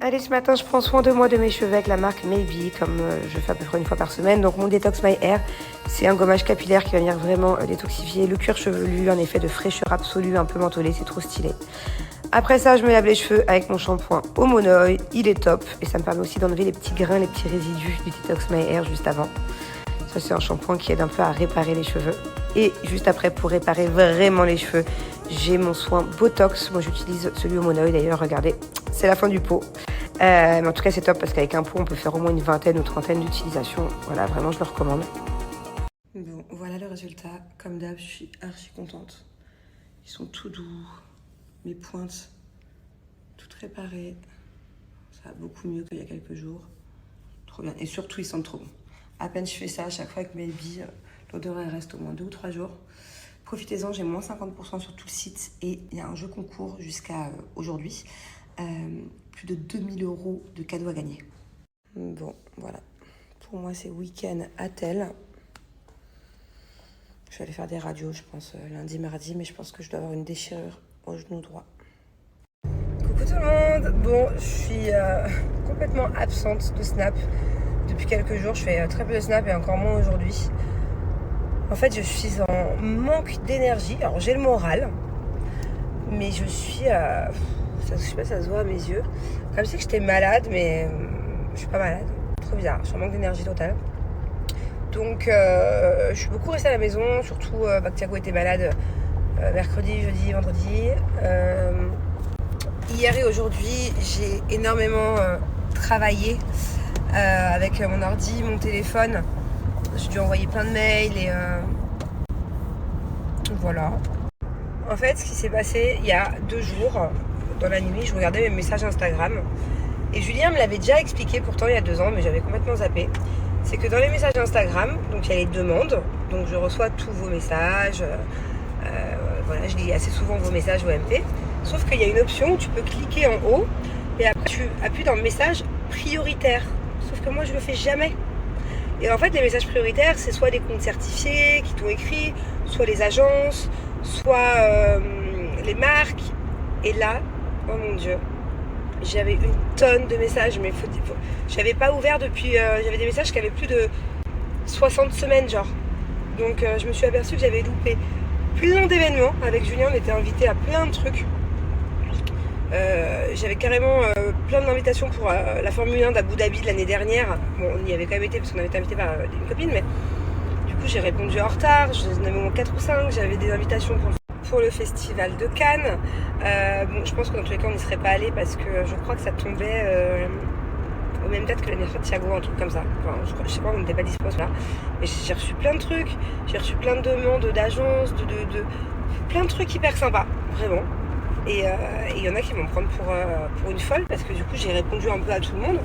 Allez, ce matin, je prends soin de moi, de mes cheveux avec la marque Maybe, comme je fais à peu près une fois par semaine. Donc mon Detox My Hair, c'est un gommage capillaire qui va venir vraiment détoxifier le cuir chevelu, un effet de fraîcheur absolue, un peu mentholé, c'est trop stylé. Après ça, je me lave les cheveux avec mon shampoing Homo Noi, il est top. Et ça me permet aussi d'enlever les petits grains, les petits résidus du Detox My Hair juste avant. Ça, c'est un shampoing qui aide un peu à réparer les cheveux. Et juste après, pour réparer vraiment les cheveux, j'ai mon soin Botox. Moi, j'utilise celui Homo Noi d'ailleurs, regardez, c'est la fin du pot. Mais en tout cas, c'est top parce qu'avec un pot, on peut faire au moins une vingtaine ou trentaine d'utilisations. Voilà, vraiment, je le recommande. Bon, voilà le résultat. Comme d'hab, je suis archi contente. Ils sont tout doux. Mes pointes, toutes réparées. Ça va beaucoup mieux qu'il y a quelques jours. Trop bien. Et surtout, ils sentent trop bon. À peine je fais ça, à chaque fois avec mes billes, l'odeur, elle reste au moins 2 ou 3 jours. Profitez-en, j'ai moins 50% sur tout le site. Et il y a un jeu concours jusqu'à aujourd'hui. Plus de 2000 € de cadeaux à gagner. Bon, voilà. Pour moi, c'est week-end à tel. Je vais aller faire des radios, je pense, lundi, mardi, mais je pense que je dois avoir une déchirure au genou droit. Coucou tout le monde. Bon, je suis complètement absente de Snap depuis quelques jours. Je fais très peu de Snap et encore moins aujourd'hui. En fait, je suis en manque d'énergie. Alors, j'ai le moral, mais je suis... je sais pas si ça se voit à mes yeux. Comme si j'étais malade, mais je suis pas malade. Trop bizarre, je suis en manque d'énergie totale. Donc je suis beaucoup restée à la maison, surtout que Thiago était malade mercredi, jeudi, vendredi. Hier et aujourd'hui, j'ai énormément travaillé avec mon ordi, mon téléphone. J'ai dû envoyer plein de mails et voilà. En fait, ce qui s'est passé il y a 2 jours, dans la nuit, je regardais mes messages Instagram et Julien me l'avait déjà expliqué pourtant il y a 2 ans, mais j'avais complètement zappé. C'est que dans les messages Instagram, donc il y a les demandes, donc je reçois tous vos messages, voilà, je lis assez souvent vos messages OMP, sauf qu'il y a une option où tu peux cliquer en haut et après tu appuies dans le message prioritaire, sauf que moi je le fais jamais. Et en fait les messages prioritaires, c'est soit des comptes certifiés qui t'ont écrit, soit les agences, soit les marques, et là, oh mon Dieu, j'avais une tonne de messages, mais je n'avais pas ouvert depuis... j'avais des messages qui avaient plus de 60 semaines, genre. Donc je me suis aperçue que j'avais loupé plein d'événements. Avec Julien, on était invités à plein de trucs. J'avais carrément plein d'invitations pour la Formule 1 d'Abu Dhabi de l'année dernière. Bon, on y avait quand même été parce qu'on avait été invité par une copine, mais du coup j'ai répondu en retard. J'en avais au moins 4 ou 5. J'avais des invitations pour le festival de Cannes. Bon, je pense que dans tous les cas on n'y serait pas allé parce que je crois que ça tombait au même date que l'anniversaire de Thiago, un truc comme ça. Enfin, je sais pas, on n'était pas dispo là. Mais j'ai reçu plein de trucs, j'ai reçu plein de demandes d'agences, de plein de trucs hyper sympas, vraiment. Et il y en a qui vont me prendre pour une folle parce que du coup j'ai répondu un peu à tout le monde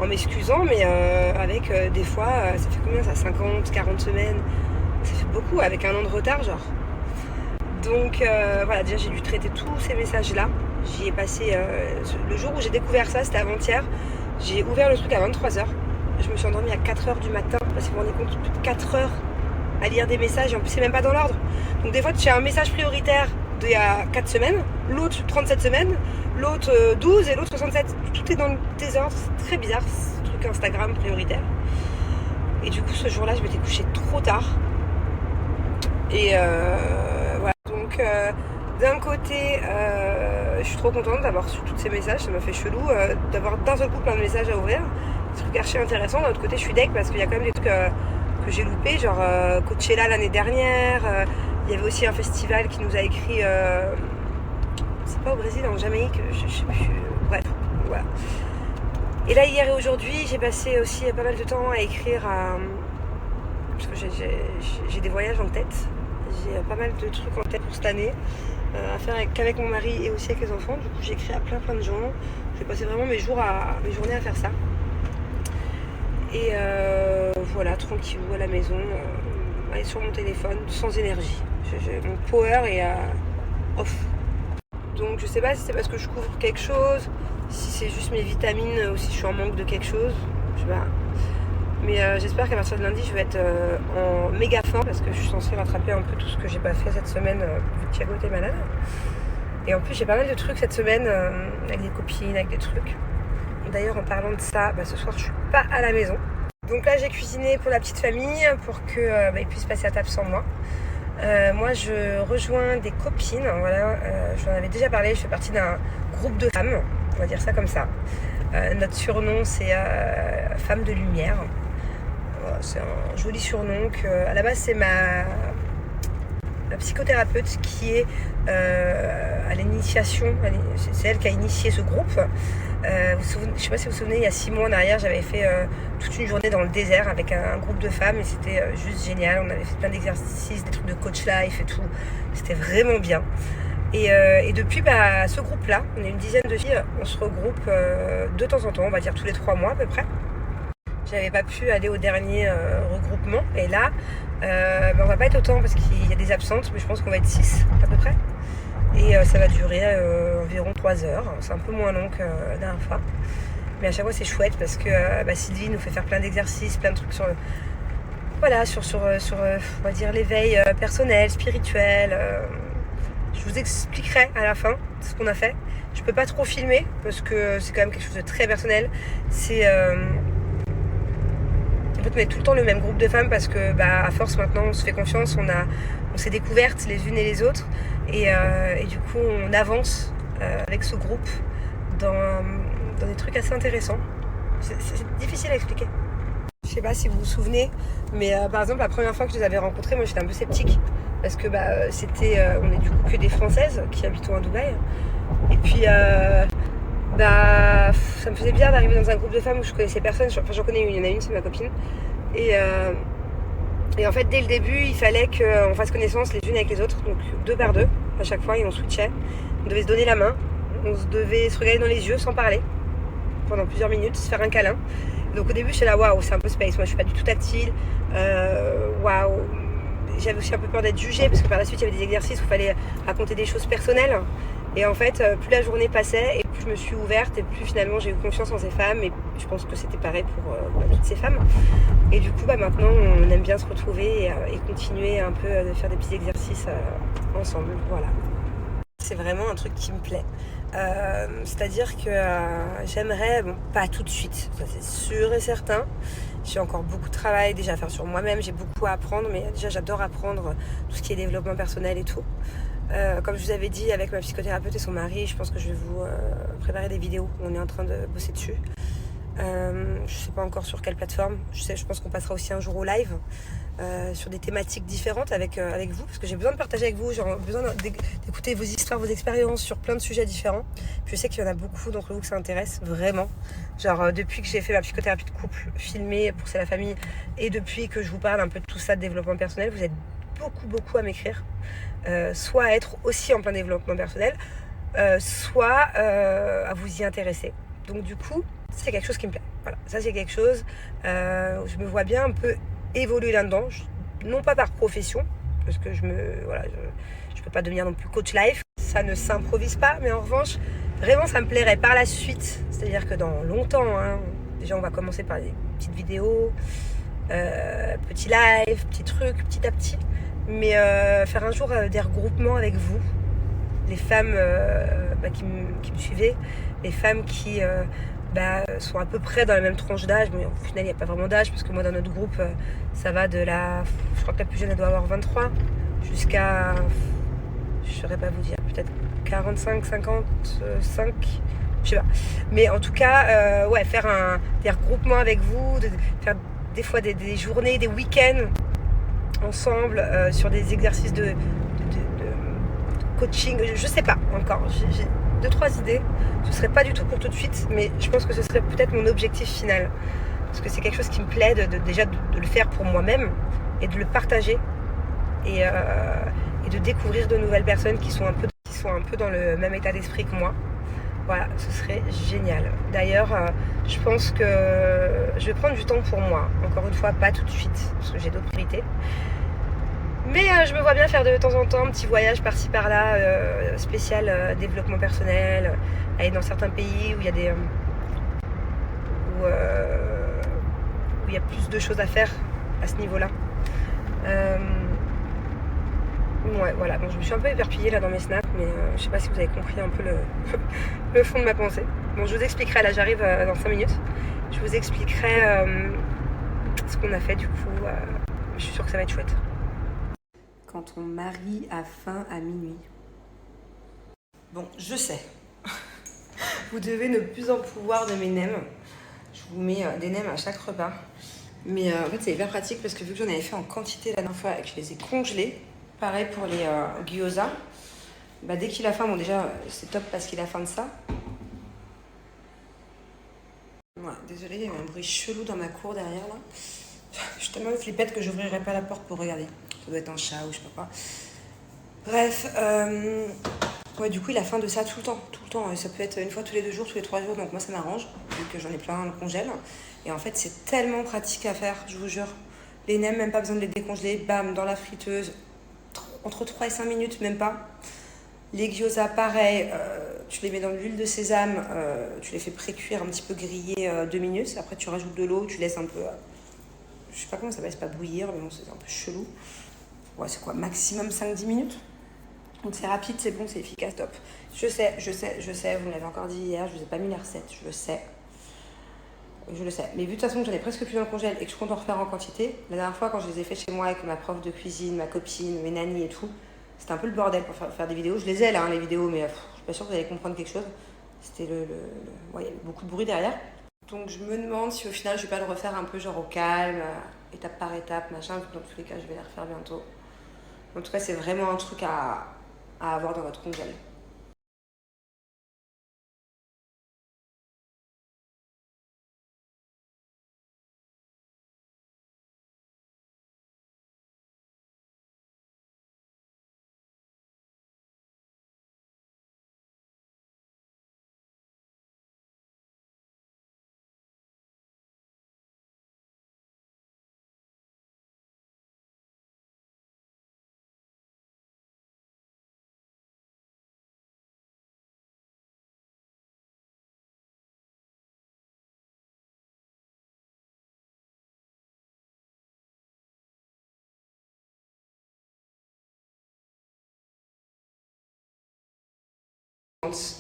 en m'excusant, mais avec des fois, ça fait combien ça, 50, 40 semaines, ça fait beaucoup, avec 1 an de retard genre. Donc voilà, déjà j'ai dû traiter tous ces messages-là. J'y ai passé, le jour où j'ai découvert ça, c'était avant-hier, j'ai ouvert le truc à 23h. Je me suis endormie à 4h du matin, parce que vous vous rendez compte, plus de 4 heures à lire des messages, et en plus c'est même pas dans l'ordre. Donc des fois tu as un message prioritaire d'il y a 4 semaines, l'autre 37 semaines, l'autre 12 et l'autre 67. Tout est dans le désordre, c'est très bizarre ce truc Instagram prioritaire. Et du coup ce jour-là je m'étais couchée trop tard. Et voilà, donc d'un côté je suis trop contente d'avoir su tous ces messages, ça m'a fait chelou d'avoir d'un seul coup plein de messages à ouvrir, des trucs archi intéressants. D'un autre côté je suis deg parce qu'il y a quand même des trucs que j'ai loupés, genre Coachella l'année dernière, il y avait aussi un festival qui nous a écrit, c'est pas au Brésil, en Jamaïque, je sais plus, bref, voilà. Et là hier et aujourd'hui j'ai passé aussi pas mal de temps à écrire parce que j'ai des voyages en tête, j'ai pas mal de trucs en tête pour cette année à faire qu'avec mon mari et aussi avec les enfants. Du coup j'écris à plein de gens, j'ai passé vraiment mes journées à faire ça. Et voilà, tranquillou à la maison, aller sur mon téléphone, sans énergie. Mon power est off. Donc je sais pas si c'est parce que je couvre quelque chose, si c'est juste mes vitamines ou si je suis en manque de quelque chose, je sais pas. Mais j'espère qu'à partir de lundi je vais être en méga faim parce que je suis censée rattraper un peu tout ce que j'ai pas fait cette semaine vu que Thiago était malade. Et en plus j'ai pas mal de trucs cette semaine avec des copines, avec des trucs. D'ailleurs, en parlant de ça, ce soir, je suis pas à la maison. Donc là, j'ai cuisiné pour la petite famille pour qu'ils puissent passer à table sans moi. Moi, je rejoins des copines. Voilà, je vous en avais déjà parlé. Je fais partie d'un groupe de femmes. On va dire ça comme ça. Notre surnom, c'est Femme de Lumière. Voilà, c'est un joli surnom à la base, c'est ma psychothérapeute qui est à l'initiation. C'est elle qui a initié ce groupe. Je ne sais pas si vous vous souvenez, il y a 6 mois en arrière, j'avais fait toute une journée dans le désert avec un groupe de femmes et c'était juste génial. On avait fait plein d'exercices, des trucs de coach life et tout. C'était vraiment bien. Et depuis ce groupe-là, on est une dizaine de filles, on se regroupe de temps en temps, on va dire tous les 3 mois à peu près. J'avais pas pu aller au dernier regroupement et là, on va pas être autant parce qu'il y a des absentes, mais je pense qu'on va être 6 à peu près. Et ça va durer environ 3 heures. C'est un peu moins long que la dernière fois. Mais à chaque fois, c'est chouette parce que Sylvie nous fait faire plein d'exercices, plein de trucs sur on va dire, l'éveil personnel, spirituel. Je vous expliquerai à la fin ce qu'on a fait. Je peux pas trop filmer parce que c'est quand même quelque chose de très personnel. C'est... En fait, on est tout le temps le même groupe de femmes parce que à force maintenant, on se fait confiance, on s'est découvertes les unes et les autres. Et du coup, on avance avec ce groupe dans des trucs assez intéressants. C'est difficile à expliquer. Je sais pas si vous vous souvenez, mais par exemple, la première fois que je les avais rencontrées, moi j'étais un peu sceptique. Parce que on est du coup que des Françaises qui habitent à Dubaï. Et puis, ça me faisait bizarre d'arriver dans un groupe de femmes où je connaissais personne. Enfin, j'en connais une, il y en a une, c'est ma copine. Et en fait, dès le début, il fallait qu'on fasse connaissance les unes avec les autres, donc 2 par 2 à chaque fois, et on switchait. On devait se donner la main, on devait se regarder dans les yeux sans parler pendant plusieurs minutes, se faire un câlin. Donc au début, j'étais là, waouh, c'est un peu space. Moi, je suis pas du tout tactile. Waouh. J'avais aussi un peu peur d'être jugée parce que par la suite, il y avait des exercices où il fallait raconter des choses personnelles. Et en fait, plus la journée passait et plus je me suis ouverte et plus finalement j'ai eu confiance en ces femmes. Et je pense que c'était pareil pour toutes ces femmes. Et du coup, maintenant, on aime bien se retrouver et continuer un peu de faire des petits exercices ensemble. Voilà. C'est vraiment un truc qui me plaît. C'est-à-dire que j'aimerais, pas tout de suite, ça c'est sûr et certain. J'ai encore beaucoup de travail déjà à faire sur moi-même, j'ai beaucoup à apprendre, mais déjà j'adore apprendre tout ce qui est développement personnel et tout. Comme je vous avais dit avec ma psychothérapeute et son mari, je pense que je vais vous préparer des vidéos où on est en train de bosser dessus. Je sais pas encore sur quelle plateforme, je pense qu'on passera aussi un jour au live sur des thématiques différentes avec vous, parce que j'ai besoin de partager avec vous, j'ai besoin d'écouter vos histoires, vos expériences sur plein de sujets différents. Puis je sais qu'il y en a beaucoup d'entre vous que ça intéresse vraiment. Depuis que j'ai fait ma psychothérapie de couple filmée pour C'est la famille et depuis que je vous parle un peu de tout ça de développement personnel, vous êtes beaucoup à m'écrire, soit à être aussi en plein développement personnel, soit à vous y intéresser. Donc du coup, c'est quelque chose qui me plaît. Voilà, ça c'est quelque chose, je me vois bien un peu évoluer là-dedans, non pas par profession, parce que je peux pas devenir non plus coach life, ça ne s'improvise pas, mais en revanche, vraiment ça me plairait par la suite, c'est-à-dire que dans longtemps, déjà on va commencer par des petites vidéos, petits lives, petits trucs, petit à petit, mais faire un jour des regroupements avec vous, les femmes qui me suivaient, les femmes qui sont à peu près dans la même tranche d'âge, mais au final il n'y a pas vraiment d'âge parce que moi dans notre groupe ça va je crois que la plus jeune elle doit avoir 23 jusqu'à, je ne saurais pas vous dire, peut-être 45, 55, je sais pas, mais en tout cas faire des regroupements avec vous, faire des fois des journées, des week-ends ensemble sur des exercices de coaching, je sais pas encore, j'ai 2-3 idées, ce serait pas du tout pour tout de suite, mais je pense que ce serait peut-être mon objectif final, parce que c'est quelque chose qui me plaît déjà de le faire pour moi-même et de le partager et de découvrir de nouvelles personnes qui sont un peu dans le même état d'esprit que moi. Voilà, ce serait génial. D'ailleurs, je pense que je vais prendre du temps pour moi, encore une fois pas tout de suite parce que j'ai d'autres priorités. Mais je me vois bien faire de temps en temps un petit voyage par-ci par-là, spécial développement personnel, aller dans certains pays où il y a où il y a plus de choses à faire à ce niveau-là. Voilà, bon, je me suis un peu éparpillée là dans mes snaps, mais je sais pas si vous avez compris un peu le fond de ma pensée. Bon, je vous expliquerai, là j'arrive dans 5 minutes. Je vous expliquerai ce qu'on a fait du coup. Je suis sûre que ça va être chouette. Quand ton mari a faim à minuit. Bon, je sais. Vous devez ne plus en pouvoir de mes nems. Je vous mets des nems à chaque repas. Mais en fait, c'est hyper pratique parce que vu que j'en avais fait en quantité la dernière fois et que je les ai congelés, pareil pour les gyoza, bah, dès qu'il a faim, bon déjà c'est top parce qu'il a faim de ça. Ouais, désolée, il y a eu un bruit chelou dans ma cour derrière là. Je suis tellement flippette que j'ouvrirai pas la porte pour regarder. Ça doit être un chat ou je sais pas quoi. Bref, ouais, du coup il a faim de ça tout le temps, tout le temps. Et ça peut être une fois tous les 2 jours, tous les 3 jours, donc moi ça m'arrange, vu que j'en ai plein dans le congèle. Et en fait c'est tellement pratique à faire, je vous jure. Les nems, même pas besoin de les décongeler, bam, dans la friteuse, entre 3 et 5 minutes, même pas. Les gyoza, pareil, tu les mets dans l'huile de sésame, tu les fais pré-cuire, un petit peu griller 2 minutes. Après tu rajoutes de l'eau, tu laisses un peu, je sais pas comment ça s'appelle, c'est pas bouillir, mais bon c'est un peu chelou. Ouais, c'est quoi, maximum 5-10 minutes. Donc c'est rapide, c'est bon, c'est efficace, top. Je sais, vous me l'avez encore dit hier, je vous ai pas mis la recette, je le sais. Mais vu de toute façon que j'en ai presque plus dans le congèle et que je compte en refaire en quantité, la dernière fois quand je les ai fait chez moi avec ma prof de cuisine, ma copine, mes nannies et tout, c'était un peu le bordel pour faire des vidéos. Je les ai là, hein, les vidéos, mais je suis pas sûre que vous allez comprendre quelque chose. C'était ouais, il y avait beaucoup de bruit derrière. Donc je me demande si au final je vais pas le refaire un peu genre au calme, étape par étape, machin, dans tous les cas je vais les refaire bientôt. En tout cas c'est vraiment un truc à avoir dans votre congèle.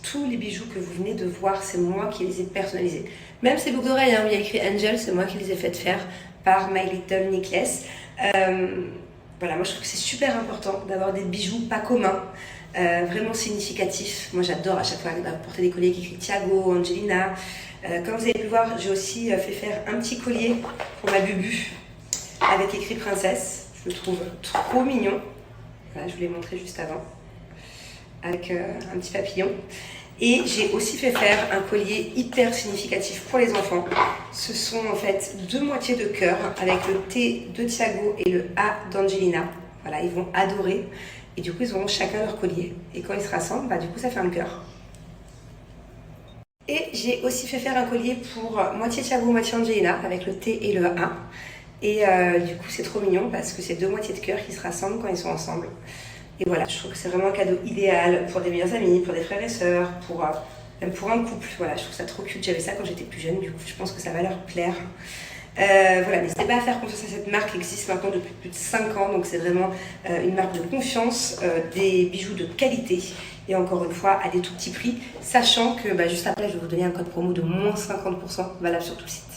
Tous les bijoux que vous venez de voir, c'est moi qui les ai personnalisés. Même ces boucles d'oreilles, hein, où il y a écrit Angel, c'est moi qui les ai faites faire par My Little Necklace. Voilà, moi je trouve que c'est super important d'avoir des bijoux pas communs, vraiment significatifs. Moi j'adore à chaque fois porter des colliers qui écrit Thiago, Angelina. Comme vous avez pu voir, j'ai aussi fait faire un petit collier pour ma bubu avec écrit princesse. Je le trouve trop mignon. Voilà, je vous l'ai montré juste avant, avec un petit papillon. Et j'ai aussi fait faire un collier hyper significatif pour les enfants. Ce sont en fait 2 moitiés de cœur avec le T de Thiago et le A d'Angelina. Voilà, ils vont adorer. Et du coup, ils auront chacun leur collier. Et quand ils se rassemblent, bah, du coup, ça fait un cœur. Et j'ai aussi fait faire un collier pour moitié Thiago, moitié Angelina avec le T et le A. Et du coup, c'est trop mignon parce que c'est 2 moitiés de cœur qui se rassemblent quand ils sont ensemble. Et voilà, je trouve que c'est vraiment un cadeau idéal pour des meilleurs amis, pour des frères et sœurs, même pour un couple. Voilà, je trouve ça trop cute. J'avais ça quand j'étais plus jeune, du coup, je pense que ça va leur plaire. Voilà, n'hésitez pas à faire confiance à cette marque qui existe maintenant depuis plus de 5 ans. Donc c'est vraiment une marque de confiance, des bijoux de qualité. Et encore une fois, à des tout petits prix. Sachant que juste après, je vais vous donner un code promo de moins 50% valable sur tout le site.